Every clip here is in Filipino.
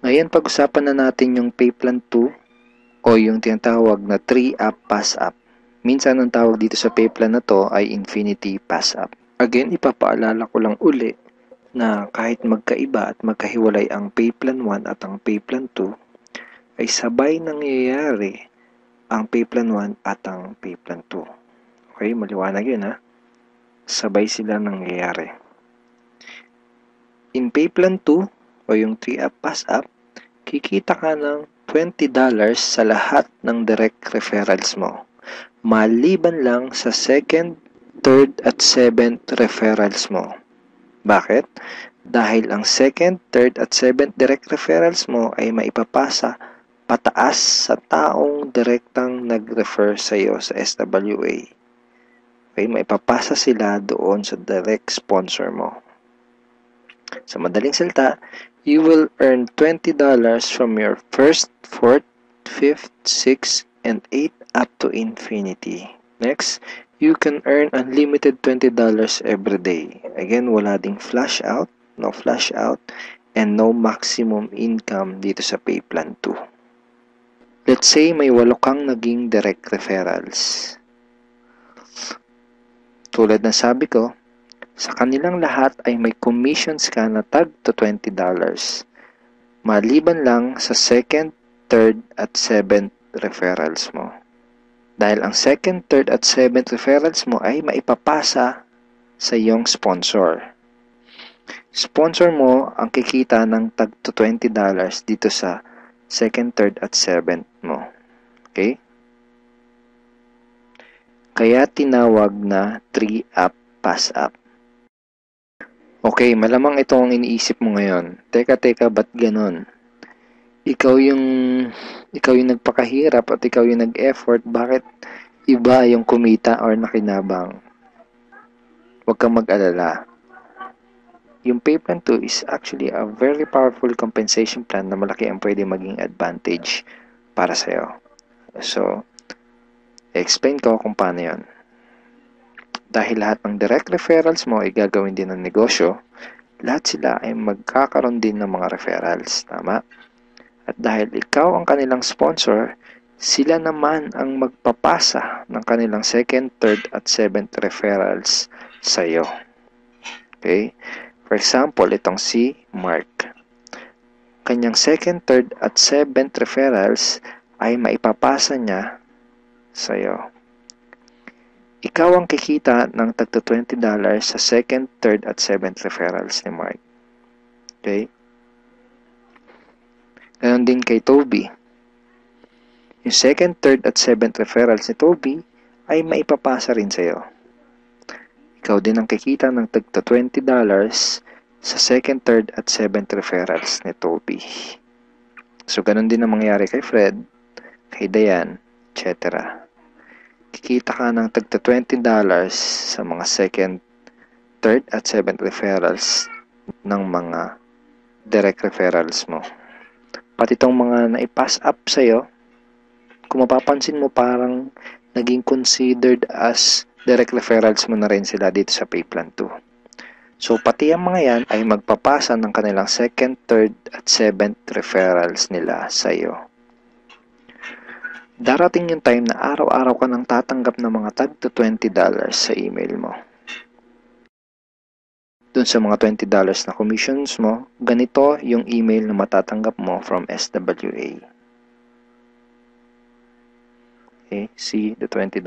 Ngayon, pag-usapan na natin yung pay plan 2 o yung tinatawag na 3-up pass-up. Minsan ang tawag dito sa pay plan na to ay infinity pass-up. Again, ipapaalala ko lang uli na kahit magkaiba at magkahiwalay ang pay plan 1 at ang pay plan 2, ay sabay nangyayari ang pay plan 1 at ang pay plan 2. Okay, maliwanag yun ha. Sabay sila nangyayari. In pay plan 2 o yung 3-up pass-up, kikita ka ng $20 sa lahat ng direct referrals mo. Maliban lang sa second, third at seventh referrals mo. Bakit? Dahil ang second, third at seventh direct referrals mo ay maipapasa pataas sa taong direktang nag-refer sa iyo sa SWA. Okay, maipapasa sila doon sa direct sponsor mo. Sa madaling salita, you will earn $20 from your first, fourth, fifth, sixth, and 8th up to infinity. Next, you can earn unlimited $20 every day. Again, wala ding flash out, no flash out, and no maximum income dito sa pay plan 2. Let's say may 8 kang naging direct referrals. Tulad ng sabi ko, sa kanilang lahat ay may commissions ka na tag to $20. Maliban lang sa second, third, at seventh referrals mo. Dahil ang second, third, at seventh referrals mo ay maipapasa sa iyong sponsor. Sponsor mo ang kikita ng tag to $20 dito sa second, third, at seventh mo. Okay? Kaya tinawag na 3-up pass-up. Okay, malamang ito ang iniisip mo ngayon. Teka, ba't ganon? Ikaw yung nagpakahirap at ikaw yung nag-effort, bakit iba yung kumita or nakinabang? Huwag kang mag-alala. Yung pay plan 2 is actually a very powerful compensation plan na malaki ang pwede maging advantage para sa'yo. So, explain ko kung paano yun. Dahil lahat ng direct referrals mo ay gagawin din ng negosyo, lahat sila ay magkakaroon din ng mga referrals. Tama? At dahil ikaw ang kanilang sponsor, sila naman ang magpapasa ng kanilang second, third, at seventh referrals sa iyo. Okay? For example, itong si Mark. Kanyang second, third, at seventh referrals ay maipapasa niya sa iyo. Ikaw ang kikita ng tagto $20 sa second, third, at seventh referrals ni Mark. Okay? Ganon din kay Toby. Yung second, third, at seventh referrals ni Toby ay maipapasa rin sa iyo. Ikaw din ang kikita ng tagto $20 sa second, third, at seventh referrals ni Toby. So, ganon din ang mangyayari kay Fred, kay Diane, etc. Kikita ka ng tagto $20 sa mga second, third, at seventh referrals ng mga direct referrals mo. Pati itong mga naipass up sa'yo, kung mapapansin mo parang naging considered as direct referrals mo na rin sila dito sa pay plan 2. So, pati ang mga yan ay magpapasa ng kanilang second, third, at seventh referrals nila sa'yo. Darating yung time na araw-araw ka nang tatanggap ng mga tag to $20 sa email mo. Dun sa mga $20 na commissions mo, ganito yung email na matatanggap mo from SWA. Okay, see the $20.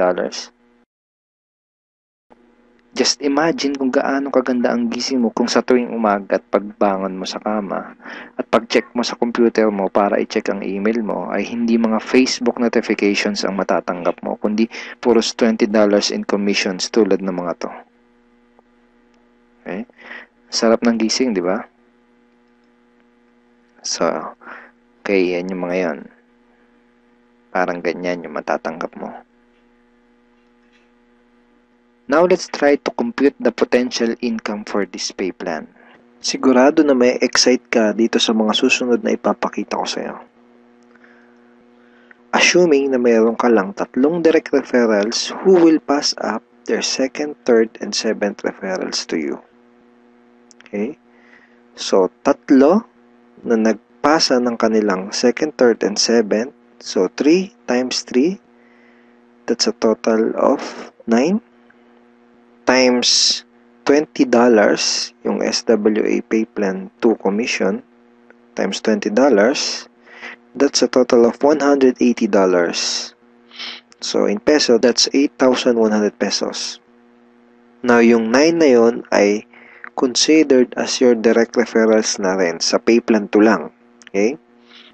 Just imagine kung gaano kaganda ang gising mo kung sa tuwing umaga at pagbangon mo sa kama at pag-check mo sa computer mo para i-check ang email mo ay hindi mga Facebook notifications ang matatanggap mo, kundi puros $20 in commissions tulad ng mga to. Okay? Sarap ng gising, di ba? So, okay, yan yung mga yan. Parang ganyan yung matatanggap mo. Now, let's try to compute the potential income for this pay plan. Sigurado na may excite ka dito sa mga susunod na ipapakita ko sa'yo. Assuming na mayroon ka lang 3 direct referrals who will pass up their second, third, and seventh referrals to you. Okay? So, 3 na magpapasa ng kanilang 2nd, 3rd, and 7th. So, 3 times 3, that's a total of 9 times $20 yung SWA Pay Plan 2 commission times $20, that's a total of $180. So, in peso, that's 8,100 pesos. Now, yung 9 na yun ay considered as your direct referrals na rin sa Pay Plan 2 lang. Okay?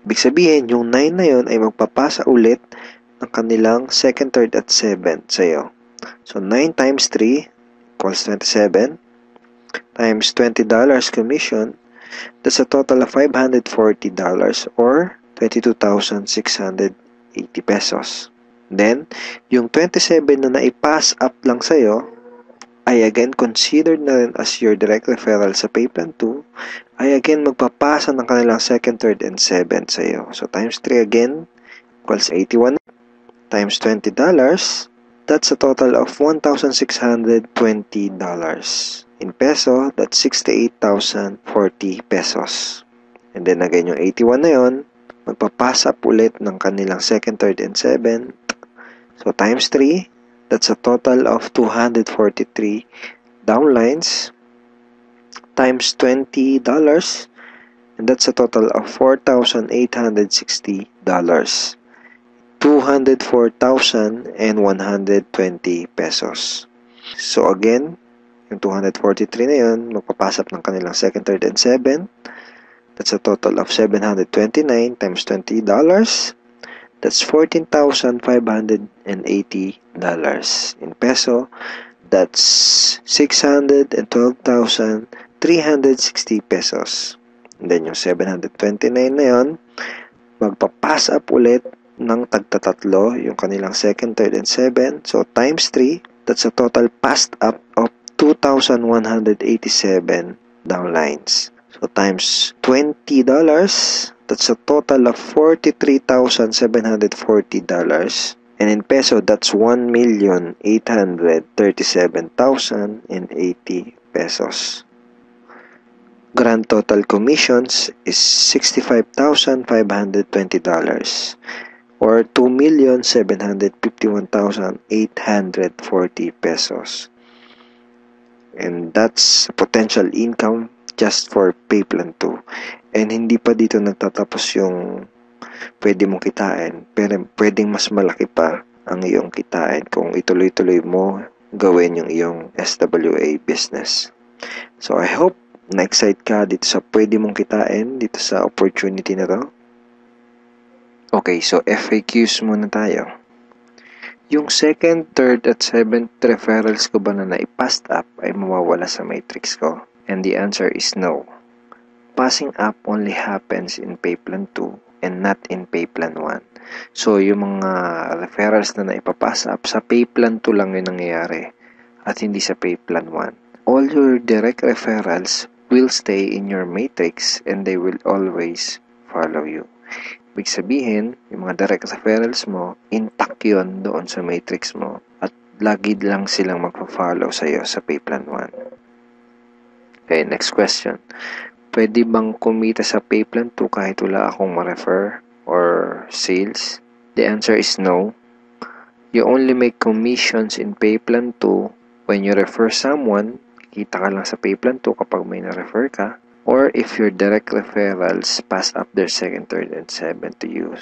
Ibig sabihin, yung 9 na yun ay magpapasa ulit ng kanilang 2nd, 3rd, at 7th sa'yo. So, 9 times 3 equals 27 times $20 commission, that's a total of $540 or 22,680 pesos. Then, yung 27 na naipass up lang sa'yo ay again considered na rin as your direct referral sa Pay Plan 2, ay again magpapasa ng kanilang 2nd, 3rd, and 7th sa'yo. So, times 3 again equals 81 times $20, that's a total of $1,620. In peso, that's 68,040 pesos. And then again, yung 81 na yun, magpapasa up ulit ng kanilang 2nd, 3rd, and 7th. So, times 3, that's a total of 243 downlines times $20, and that's a total of $4,860. 204,120 pesos. So again, yung 243 na yun, magpapasap ng kanilang 2nd, 3rd, and 7th. That's a total of $729 times $20. That's $14,580. In peso, that's 612,360 pesos. And then yung 729 na yun, magpapass up ulit ng tagtatatlo yung kanilang 2nd, 3rd, and 7th. So, times 3, that's a total passed up of 2,187 downlines. So, times $20, that's a total of $43,740. And in peso, that's 1,837,080 pesos. Grand total commissions is $65,520 or 2,751,840 pesos. And that's potential income just for Pay Plan 2. And hindi pa dito nagtatapos yung pwede mong kitain, pero pwedeng mas malaki pa ang iyong kitain kung ituloy-tuloy mo gawin yung iyong SWA business. So I hope na-excite ka dito sa pwede mong kitain, dito sa opportunity na to. Okay, so FAQs muna tayo. Yung 2nd, 3rd, at 7th referrals ko ba na naipassed up ay mawawala sa matrix ko? And the answer is no. Passing up only happens in Pay Plan 2 and not in Pay Plan 1. So, yung mga referrals na naipapass up, sa Pay Plan 2 lang yung nangyayari at hindi sa Pay Plan 1. All your direct referrals will stay in your matrix and they will always follow you. Ibig sabihin, yung mga direct referrals mo, intact yun doon sa matrix mo at lagi lang silang magpa-follow sa'yo sa Pay Plan 1. Okay, next question. Pwede bang kumita sa Pay Plan 2 kahit wala akong ma-refer or sales? The answer is no. You only make commissions in Pay Plan 2 when you refer someone. Kita ka lang sa Pay Plan 2 kapag may na-refer ka. Or if your direct referrals pass up their 2nd, 3rd, and 7th to you.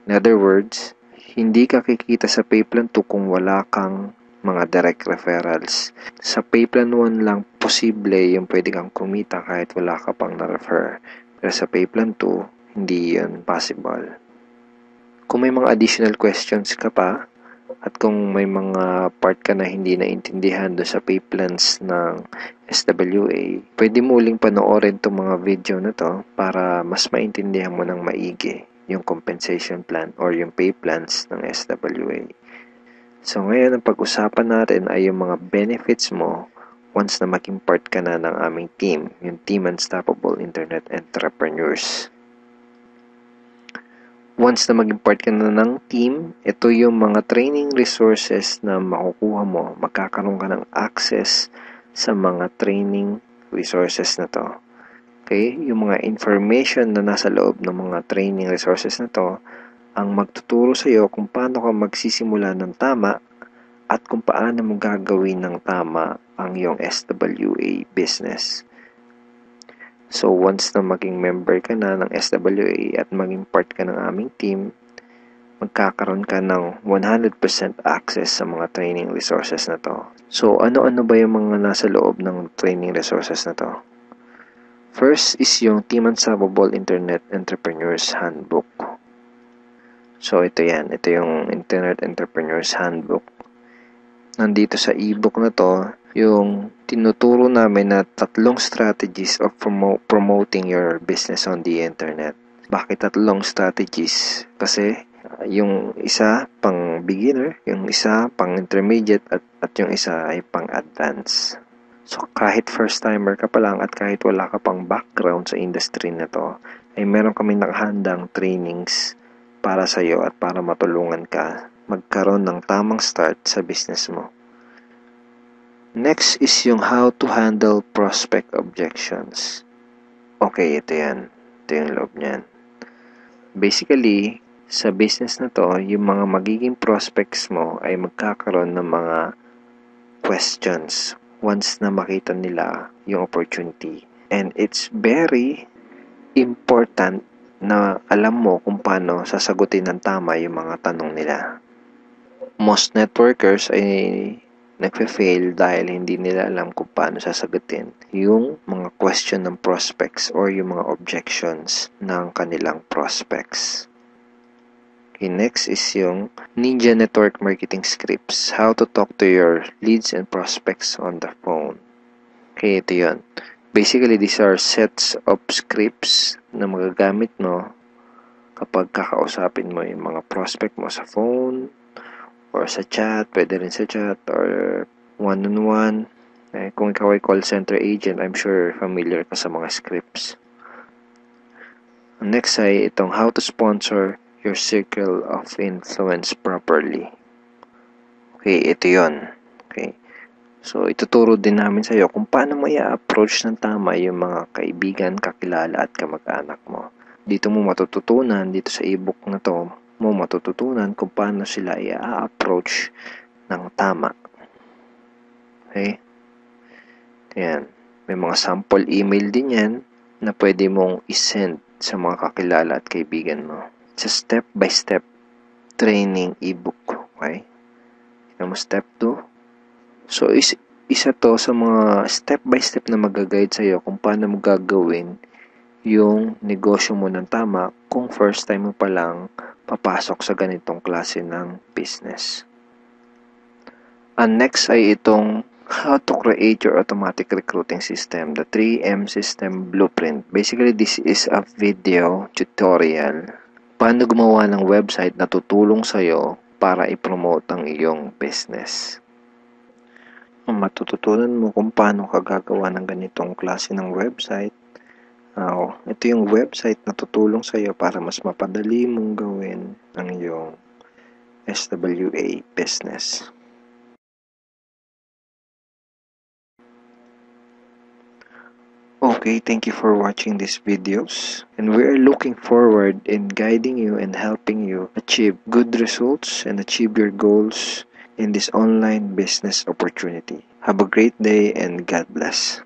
In other words, hindi ka kikita sa Pay Plan 2 kung wala kang mga direct referrals. Sa Pay Plan 1 lang posible yung pwede kang kumita kahit wala ka pang na-refer. Pero sa Pay Plan 2, hindi yun possible. Kung may mga additional questions ka pa, at kung may mga part ka na hindi naintindihan do sa pay plans ng SWA, pwede mo uling panoorin itong mga video na to para mas maintindihan mo ng maigi yung compensation plan or yung pay plans ng SWA. So ngayon, ang pag-usapan natin ay yung mga benefits mo once na maging part ka na ng aming team, yung Team Unstoppable Internet Entrepreneurs. Once na maging part ka na ng team, ito yung mga training resources na makukuha mo. Magkakaroon ka ng access sa mga training resources na to. Okay? Yung mga information na nasa loob ng mga training resources na to ang magtuturo sa iyo kung paano ka magsisimula ng tama at kung paano mo gagawin ng tama ang iyong SWA business. So, once na maging member ka na ng SWA at maging part ka ng aming team, magkakaroon ka ng 100% access sa mga training resources na to. So, ano-ano ba yung mga nasa loob ng training resources na to? First is yung Team Unstoppable Internet Entrepreneurs Handbook. So, ito yan. Ito yung Internet Entrepreneurs Handbook. Nandito sa ebook na to, yung tinuturo namin na 3 strategies of promoting your business on the internet. Bakit 3 strategies? Kasi yung isa pang beginner, yung isa pang intermediate at yung isa ay pang advanced. So kahit first timer ka pa lang at kahit wala ka pang background sa industry na to, ay meron kami nakahandang trainings para sa iyo at para matulungan ka magkaroon ng tamang start sa business mo. Next is yung how to handle prospect objections. Okay, ito yan. Ito yung loob niyan. Basically, sa business na to, yung mga magiging prospects mo ay magkakaroon ng mga questions once na makita nila yung opportunity. And it's very important na alam mo kung paano sasagutin ng tama yung mga tanong nila. Most networkers ay nagfe-fail dahil hindi nila alam kung paano sasagutin yung mga question ng prospects or yung mga objections ng kanilang prospects. Okay, next is yung Ninja Network Marketing Scripts. How to talk to your leads and prospects on the phone. Okay, ito yun. Basically, these are sets of scripts na magagamit mo kapag kakausapin mo yung mga prospect mo sa phone or sa chat, pwede rin sa chat or one-on-one. Kung ikaw ay call center agent, I'm sure familiar ka sa mga scripts. Next ay itong how to sponsor your circle of influence properly. Okay, ito yun. Okay. So, ituturo din namin sa iyo kung paano mo i-approach ng tama yung mga kaibigan, kakilala at kamag-anak mo. Dito mo matututunan, dito sa ebook na to, mo matututunan kung paano sila i-approach ng tama. Okay? Ayan. May mga sample email din yan na pwede mong isend sa mga kakilala at kaibigan mo. It's a step-by-step training ebook. Okay? Tignan mo step 2. So, isa to sa mga step-by-step na mag-guide sa'yo kung paano mo gagawin yung negosyo mo ng tama kung first time mo pa lang papasok sa ganitong klase ng business. And next ay itong how to create your automatic recruiting system, the 3M system blueprint. Basically, this is a video tutorial paano gumawa ng website na tutulong sa'yo para i-promote ang iyong business. Matututunan mo kung paano ka gagawa ng ganitong klase ng website. Ito yung website na tutulong sa iyo para mas mapadali mong gawin ang iyong SWA business. Okay, thank you for watching these videos, and we are looking forward in guiding you and helping you achieve good results and achieve your goals in this online business opportunity. Have a great day and God bless.